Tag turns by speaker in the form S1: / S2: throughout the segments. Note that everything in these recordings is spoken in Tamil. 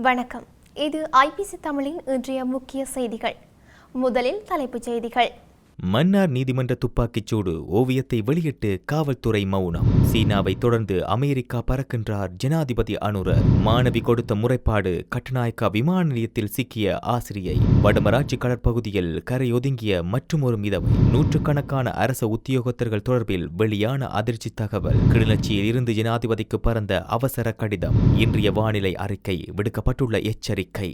S1: வணக்கம். இது ஐபிசி தமிழின் இன்றைய முக்கிய செய்திகள். முதலில் தலைப்புச் செய்திகள்.
S2: மன்னார் நீதிமன்ற துப்பாக்கிச்சூடு ஓவியத்தை வெளியிட்டு காவல்துறை மௌனம். சீனாவை தொடர்ந்து அமெரிக்கா பறக்கின்றார் ஜனாதிபதி அனுர. மாணவி கொடுத்த முறைப்பாடு. கட்டுநாயக்கா விமான நிலையத்தில் சிக்கிய ஆசிரியை. வடமராட்சி கடற்பகுதியில் கரையொதுங்கிய மற்றுமொரு மிதவை. நூற்றுக்கணக்கான அரச உத்தியோகத்தர்கள் தொடர்பில் வெளியான அதிர்ச்சி தகவல். கிளிநொச்சியில் இருந்து ஜனாதிபதிக்கு பறந்த அவசர கடிதம். இன்றைய வானிலை அறிக்கை. விடுக்கப்பட்டுள்ள எச்சரிக்கை.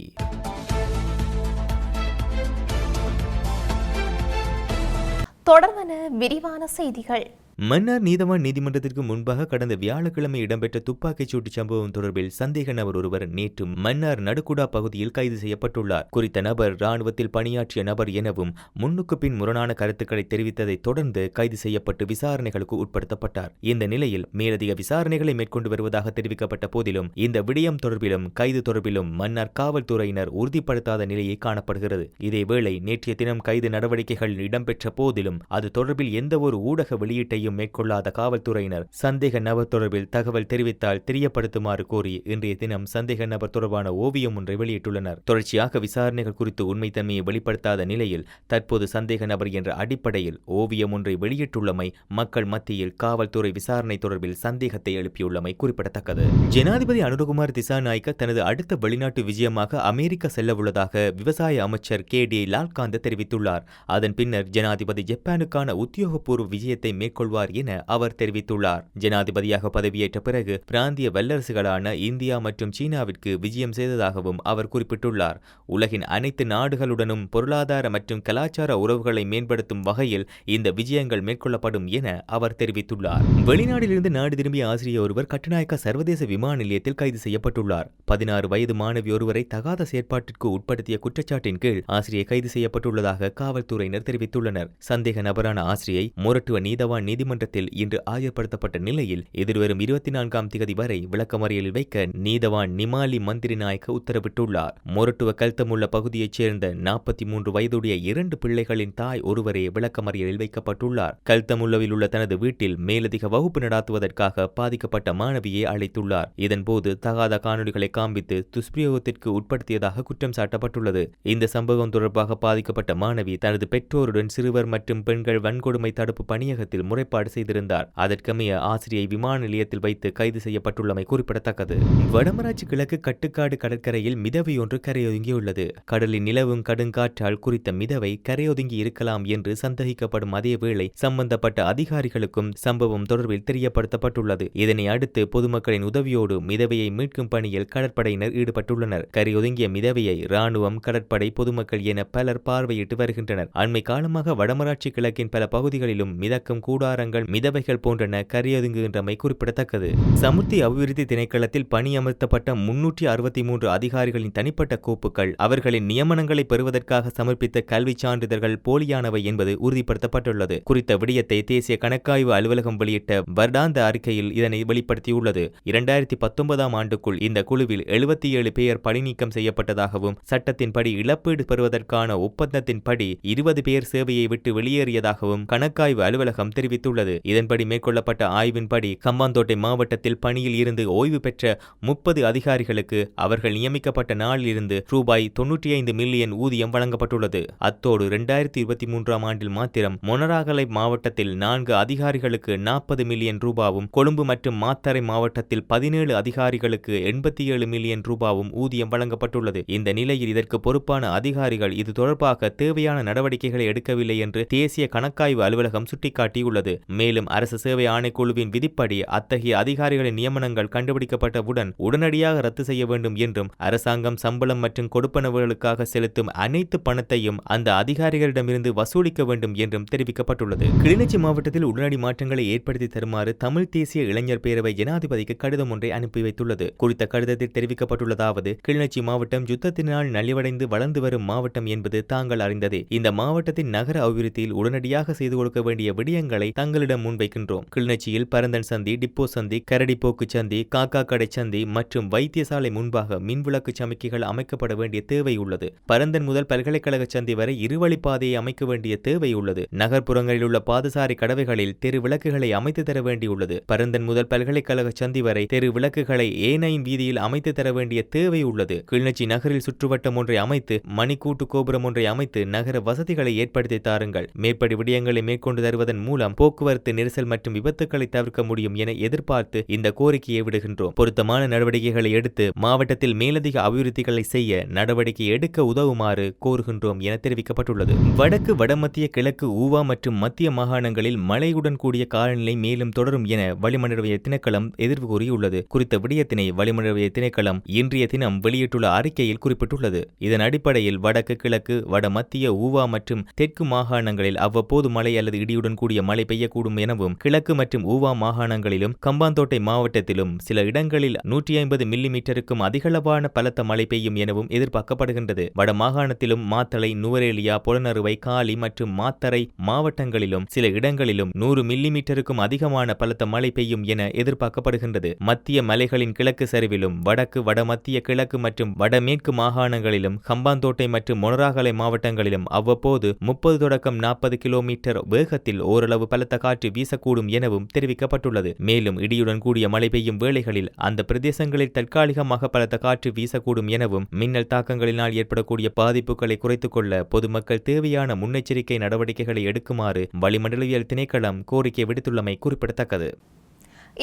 S1: தொடர்பான விரிவான செய்திகள்.
S2: மன்னார் நீதவான் நீதிமன்றத்திற்கு முன்பாக கடந்த வியாழக்கிழமை இடம்பெற்ற துப்பாக்கிச் சூட்டு சம்பவம் தொடர்பில் சந்தேக நபர் ஒருவர் நேற்று மன்னார் நடுக்குடா பகுதியில் கைது செய்யப்பட்டுள்ளார். குறித்த நபர் ராணுவத்தில் பணியாற்றிய நபர் எனவும் முன்னுக்கு பின் முரணான கருத்துக்களை தெரிவித்ததை தொடர்ந்து கைது செய்யப்பட்டு விசாரணைகளுக்கு உட்படுத்தப்பட்டார். இந்த நிலையில் மேலதிக விசாரணைகளை மேற்கொண்டு வருவதாக தெரிவிக்கப்பட்ட போதிலும் இந்த விடயம் தொடர்பிலும் கைது தொடர்பிலும் மன்னார் காவல்துறையினர் உறுதிப்படுத்தாத நிலையை காணப்படுகிறது. இதேவேளை நேற்றைய தினம் கைது நடவடிக்கைகள் இடம்பெற்ற போதிலும் அது தொடர்பில் எந்தவொரு ஊடக வெளியீட்டை மேற்கொள்ளாத காவல்துறையினர் சந்தேக நபர் தொடர்பில் தகவல் தெரிவித்தால் தெரியப்படுத்துமாறு கோரி இன்றைய தினம் சந்தேக நபர் தொடர்பான ஓவியம் ஒன்றை வெளியிட்டுள்ளனர். தொடர்ச்சியாக விசாரணைகள் குறித்து உண்மைத்தன்மையை வெளிப்படுத்தாத நிலையில் தற்போது சந்தேக நபர் என்ற அடிப்படையில் ஓவியம் ஒன்றை வெளியிட்டுள்ளமை மக்கள் மத்தியில் காவல்துறை விசாரணை தொடர்பில் சந்தேகத்தை எழுப்பியுள்ளமை குறிப்பிடத்தக்கது. ஜனாதிபதி அனுரகுமார் திசாநாயக்க தனது அடுத்த வெளிநாட்டு விஜயமாக அமெரிக்கா செல்லவுள்ளதாக விவசாய அமைச்சர் KD லால்காந்த தெரிவித்துள்ளார். அதன் பின்னர் ஜனாதிபதி ஜப்பானுக்கான உத்தியோகபூர்வ விஜயத்தை மேற்கொள்வார் என அவர் தெரிவித்துள்ளார். ஜனாதிபதியாக பதவியேற்ற பிறகு பிராந்திய வல்லரசுகளான இந்தியா மற்றும் சீனாவிற்கு விஜயம் செய்ததாகவும் அவர் குறிப்பிட்டுள்ளார். உலகின் அனைத்து நாடுகளுடனும் பொருளாதார மற்றும் கலாச்சார உறவுகளை மேம்படுத்தும் வகையில் இந்த விஜயங்கள் மேற்கொள்ளப்படும் என அவர் தெரிவித்துள்ளார். வெளிநாட்டிலிருந்து நாடு திரும்பிய ஆசிரியர் ஒருவர் கட்டுநாயக்கா சர்வதேச விமான நிலையத்தில் கைது செய்யப்பட்டுள்ளார். 16 வயது மாணவி ஒருவரை தகாத செயற்பாட்டிற்கு உட்படுத்திய குற்றச்சாட்டின் கீழ் ஆசிரியை கைது செய்யப்பட்டுள்ளதாக காவல்துறையினர் தெரிவித்துள்ளனர். சந்தேக நபரான ஆசிரியை மொரட்டுவ நீதவான் நீதிமன்றத்தில் இன்று ஆஜர்படுத்தப்பட்ட நிலையில் எதிர்வரும் 24ஆம் திகதி வரை விளக்கமறியலில் வைக்க நீதவான் நிமாலி மந்திரி நாயக்க உத்தரவிட்டுள்ளார். மொரட்டுவ கல்தமுள்ள பகுதியைச் சேர்ந்த 43 வயதுடைய 2 பிள்ளைகளின் தாய் ஒருவரே விளக்கமறியலில் வைக்கப்பட்டுள்ளார். கல்தமுள்ளவில் உள்ள தனது வீட்டில் மேலதிக வகுப்பு நடாத்துவதற்காக பாதிக்கப்பட்ட மாணவியை அழைத்துள்ளார். இதன்போது தகாத காணொலிகளை காண்பித்து துஷ்பிரயோகத்திற்கு உட்படுத்தியதாக குற்றம் சாட்டப்பட்டுள்ளது. இந்த சம்பவம் தொடர்பாக பாதிக்கப்பட்ட மாணவி தனது பெற்றோருடன் சிறுவர் மற்றும் பெண்கள் வன்கொடுமை தடுப்பு பணியகத்தில் முறைப்பாடு செய்திருந்தார். அதற்கமைய ஆசிரியை விமான நிலையத்தில் வைத்து கைது செய்யப்பட்டுள்ளமை குறிப்பிடத்தக்கது. வடமராட்சி கிழக்கு கட்டுக்காடு கடற்கரையில் மிதவை ஒன்று கரையொதுங்கியுள்ளது. கடலில் நிலவும் கடுங்காற்றால் குறித்த மிதவை கரையொதுங்கி இருக்கலாம் என்று சந்தேகிக்கப்படும் அதேவேளை சம்பந்தப்பட்ட அதிகாரிகளுக்கும் சம்பவம் தொடர்பில் தெரியப்படுத்தப்பட்டுள்ளது. இதனை அடுத்து பொதுமக்களின் உதவியோடு மிதவையை மீட்கும் பணியில் கடற்படையினர் ஈடுபட்டுள்ளனர். கரையொதுங்கிய மிதவையை ராணுவம், கடற்படை, பொதுமக்கள் என பலர் பார்வையிட்டு வருகின்றனர். அண்மை காலமாக வடமராட்சி கிழக்கின் பல பகுதிகளிலும் மிதக்கும் கூடாரங்கள், மிதவைகள் போன்றன கரையொதுங்குகின்றமை குறிப்பிடத்தக்கது. சமுர்த்தி அபிவிருத்தி திணைக்களத்தில் பணியமர்த்தப்பட்ட 363 அதிகாரிகளின் தனிப்பட்ட கோப்புகள், அவர்களின் நியமனங்களை பெறுவதற்காக சமர்ப்பித்த கல்வி சான்றிதழ்கள் போலியானவை என்பது உறுதிப்படுத்தப்பட்டுள்ளது. குறித்த விடயத்தை தேசிய கணக்காய்வு அலுவலகம் வெளியிட்ட வருடாந்த அறிக்கையில் இதனை வெளிப்படுத்தியுள்ளது. 2019ஆம் ஆண்டுக்குள் இந்த குழுவில் 77 பேர் பணிநீக்கம் செய்யப்பட்டதாகவும் சட்டத்தின்படி இழப்பீடு பெறுவதற்கான ஒப்பந்தத்தின்படி 20 பேர் சேவையை விட்டு வெளியேறியதாகவும் கணக்காய்வு அலுவலகம் தெரிவித்துள்ளது. இதன்படி மேற்கொள்ளப்பட்ட ஆய்வின்படி கம்பாந்தோட்டை மாவட்டத்தில் பணியில் இருந்து ஓய்வு பெற்ற 30 அதிகாரிகளுக்கு அவர்கள் நியமிக்கப்பட்ட நாளில் இருந்து ரூபாய் 95 மில்லியன் ஊதியம் வழங்கப்பட்டுள்ளது. அத்தோடு 2023ஆம் ஆண்டில் மாத்திரம் மொனராகலை மாவட்டத்தில் 4 அதிகாரிகளுக்கு 40 மில்லியன் ரூபாவும், கொழும்பு மற்றும் மாத்தறை மாவட்டத்தில் 17 அதிகாரிகளுக்கு 87 மில்லியன் ரூபாவும் ஊதியம் வழங்கப்பட்டுள்ளது. இந்த நிலையில் இதற்கு பொறுப்பான அதிகாரிகள் இது தொடர்பாக தேவையான நடவடிக்கைகளை எடுக்கவில்லை என்று தேசிய கணக்காய்வு அலுவலகம் சுட்டிக்காட்டியுள்ளது. மேலும் அரசு சேவை ஆணைக்குழுவின் விதிப்படி அத்தகைய அதிகாரிகளின் நியமனங்கள் கண்டுபிடிக்கப்பட்டவுடன் உடனடியாக ரத்து செய்ய வேண்டும் என்றும் அரசாங்கம் சம்பளம் மற்றும் கொடுப்பனவுகளுக்காக செலுத்தும் அனைத்து பணத்தையும் அந்த அதிகாரிகளிடமிருந்து வசூலிக்க வேண்டும் என்றும் தெரிவிக்கப்பட்டுள்ளது. கிளிநொச்சி மாவட்டத்தில் உடனடி மாற்றங்களை ஏற்படுத்தி தருமாறு தமிழ் தேசிய இளைஞர் பேரவை ஜனாதிபதிக்கு கடிதம் ஒன்றை அனுப்பி வைத்துள்ளது. குறித்த கடிதத்தில் தெரிவிக்கப்பட்டுள்ளதாவது: கிளிநொச்சி மாவட்டம் யுத்தத்தினால் நலிவடைந்து வளர்ந்து வரும் மாவட்டம் என்பது தாங்கள் அறிந்ததே. இந்த மாவட்டத்தின் நகர அபிவிருத்தியில் உடனடியாக செய்து கொடுக்க வேண்டிய விடயங்களை தங்களிடம் முன்வைக்கின்றோம். கிளிநொச்சியில் பரந்தன் சந்தி, டிப்போ சந்தி, கரடிப்போக்கு சந்தி, காக்கா கடை சந்தி மற்றும் வைத்தியசாலை முன்பாக மின்விளக்கு சமிக்கைகள் அமைக்கப்பட வேண்டிய தேவை உள்ளது. பரந்தன் முதல் பல்கலைக்கழக சந்தி வரை இருவழிப்பாதையை அமைக்க வேண்டிய தேவை உள்ளது. நகர்ப்புறங்களில் உள்ள பாதசாரி கடவைகளில் தெரு விளக்குகளை அமைத்து தர வேண்டியுள்ளது. பரந்தன் முதல் பல்கலைக்கழக சந்தி வரை தெரு விளக்குகளை A9 வீதியில் அமைத்து தர வேண்டிய தேவை உள்ளது. கிளிநொச்சி நகரில் சுற்றுவட்டம் ஒன்றை அமைத்து மணிக்கூட்டு கோபுரம் ஒன்றை அமைத்து நகர வசதிகளை ஏற்படுத்தி தாருங்கள். மேற்படி விடயங்களை மேற்கொண்டு தருவதன் மூலம் போக்குவரத்து நெரிசல் மற்றும் விபத்துக்களை தவிர்க்க முடியும் என எதிர்பார்த்து இந்த கோரிக்கையை விடுகின்றோம். பொருத்தமான நடவடிக்கைகளை எடுத்து மாவட்டத்தில் மேலதிக அபிவிருத்திகளை செய்ய நடவடிக்கை எடுக்க உதவுமாறு கோருகின்றோம் என தெரிவிக்கப்பட்டுள்ளது. வடக்கு, வடமத்திய, கிழக்கு, ஊவா மற்றும் மத்திய மாகாணங்களில் மழையுடன் கூடிய காலநிலை மேலும் தொடரும் என வளிமண்டலவியல் திணைக்களம் எதிர்வு கூறியுள்ளது. குறித்த விடயத்தினை வளிமண்டலவியல் திணைக்களம் இன்றைய தினம் வெளியிட்டுள்ள அறிக்கையில் குறிப்பிட்டுள்ளது. இதன் அடிப்படையில் வடக்கு, கிழக்கு, வடமத்திய, ஊவா மற்றும் தெற்கு மாகாணங்களில் அவ்வப்போது மழை அல்லது இடியுடன் கூடிய மழை பெய்யக்கூடும் எனவும், கிழக்கு மற்றும் ஊவா மாகாணங்களிலும் கம்பாந்தோட்டை மாவட்டத்திலும் சில இடங்களில் 150 மில்லிமீட்டருக்கும் அதிகளவான பலத்த மழை பெய்யும் எனவும் எதிர்பார்க்கப்படுகின்றது. வட மாகாணத்திலும் மாத்தளை, நுவரேலியா, பொலனறுவை, காலி மற்றும் மாத்தறை மாவட்டங்களிலும் சில இடங்களிலும் 100 மில்லிமீட்டருக்கும் அதிகமான பலத்த மழை பெய்யும் என எதிர்பார்க்கப்படுகின்றது. மத்திய மலைகளின் கிழக்கு சரிவிலும் வடக்கு, வடமத்திய, கிழக்கு மற்றும் வடமேற்கு மாகாணங்களிலும் ஹம்பாந்தோட்டை மற்றும் மொனராகலை மாவட்டங்களிலும் அவ்வப்போது 30 தொடக்கம் 40 கிலோமீட்டர் வேகத்தில் ஓரளவு பலத்த காற்று வீசக்கூடும் எனவும் தெரிவிக்கப்பட்டுள்ளது. மேலும் இடியுடன் கூடிய மழை பெய்யும் வேளைகளில் அந்த பிரதேசங்களில் தற்காலிகமாக பலத்த காற்று வீசக்கூடும் எனவும், மின்னல் தாக்கங்களினால் ஏற்படக்கூடிய பாதிப்புகளை குறைத்துக் கொள்ள பொதுமக்கள் தேவையான முன்னெச்சரிக்கை நடவடிக்கைகளை எடுக்குமாறு வளிமண்டலவியல் திணைக்களம் கோரிக்கை விடுத்துள்ளமை குறிப்பிடத்தக்கது.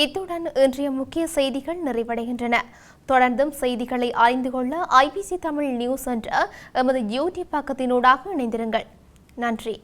S1: இத்துடன் இன்றைய முக்கிய செய்திகள் நிறைவடைகின்றன. தொடர்ந்தும் செய்திகளை அறிந்து கொள்ள IBC தமிழ் நியூஸ் என்ற எமது யூடியூப் பக்கத்தினூடாக இணைந்திருங்கள். நன்றி.